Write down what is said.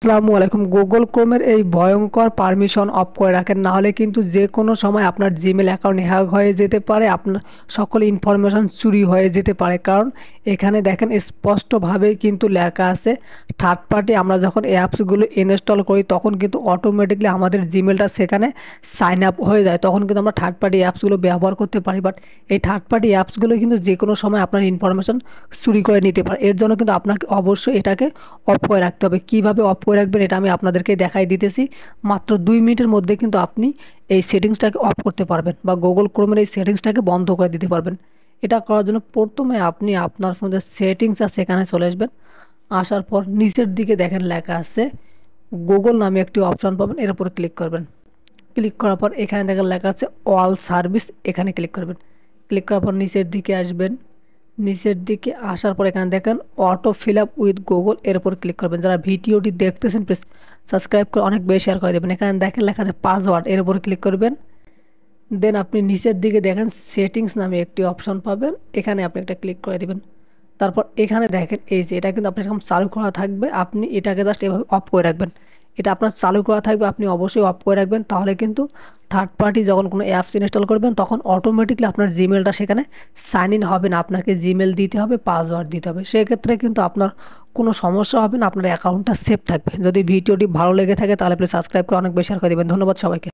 আসসালামু আলাইকুম। গুগল ক্রোমের এই ভয়ঙ্কর পারমিশন অফ করে রাখেন, নাহলে কিন্তু যে কোনো সময় আপনার জিমেল অ্যাকাউন্ট হ্যাক হয়ে যেতে পারে, আপনার সকল ইনফরমেশন চুরি হয়ে যেতে পারে। কারণ এখানে দেখেন স্পষ্টভাবেই কিন্তু লেখা আছে, থার্ড পার্টি আমরা যখন অ্যাপসগুলো ইনস্টল করি তখন কিন্তু অটোমেটিকলি আমাদের জিমেলটা সেখানে সাইন আপ হয়ে যায়, তখন কিন্তু আমরা থার্ড পার্টি অ্যাপসগুলো ব্যবহার করতে পারি। বাট এই থার্ড পার্টি অ্যাপসগুলো কিন্তু যে কোনো সময় আপনার ইনফরমেশন চুরি করে নিতে পারে। এর জন্য কিন্তু আপনাকে অবশ্যই এটাকে অফ করে রাখতে হবে। কীভাবে অফ করে রাখবেন এটা আমি আপনাদেরকে দেখাই দিতেছি। মাত্র 2 মিনিটের মধ্যে কিন্তু আপনি এই সেটিংসটাকে অফ করতে পারবেন বা গুগল ক্রোমের এই সেটিংসটাকে বন্ধ করে দিতে পারবেন। এটা করার জন্য প্রথমে আপনি আপনার ফোনে যে সেটিংস আছে সেখানে চলে আসবেন। আসার পর নিচের দিকে দেখেন লেখা আছে গুগল নামে একটি অপশন পাবেন, এর উপর ক্লিক করবেন। ক্লিক করার পর এখানে দেখেন লেখা আছে অল সার্ভিস, এখানে ক্লিক করবেন। ক্লিক করার পর নিচের দিকে আসবেন। নিচের দিকে আসার পর এখানে দেখেন auto fill up with Google, এর উপর ক্লিক করবেন। যারা ভিডিওটি দেখতেছেন প্লিজ সাবস্ক্রাইব করে অনেক বেশি শেয়ার করে দেবেন। এখানে দেখেন লেখা আছে পাসওয়ার্ড, এর উপর ক্লিক করবেন। দেন আপনি নিচের দিকে দেখেন সেটিংস নামে একটি অপশন পাবেন, এখানে আপনি একটা ক্লিক করে দেবেন। তারপর এখানে দেখেন এই যে এটা কিন্তু আপনার এরকম চালু করা থাকবে, আপনি এটাকে জাস্ট এভাবে অফ করে রাখবেন। এটা আপনার চালু করা থাকবে, আপনি অবশ্যই অফ করে রাখবেন। তাহলে কিন্তু থার্ড পার্টি যখন কোনো অ্যাপস ইনস্টল করবেন তখন অটোমেটিকলি আপনার জিমেলটা সেখানে সাইন ইন হবে না, আপনাকে জিমেল দিতে হবে, পাসওয়ার্ড দিতে হবে। সেক্ষেত্রে কিন্তু আপনার কোনো সমস্যা হবে না, আপনার অ্যাকাউন্টটা সেফ থাকবে। যদি ভিডিওটি ভালো লেগে থাকে তাহলে প্লিজ সাবস্ক্রাইব করে অনেক বেশি শেয়ার করে দেবেন। ধন্যবাদ সবাইকে।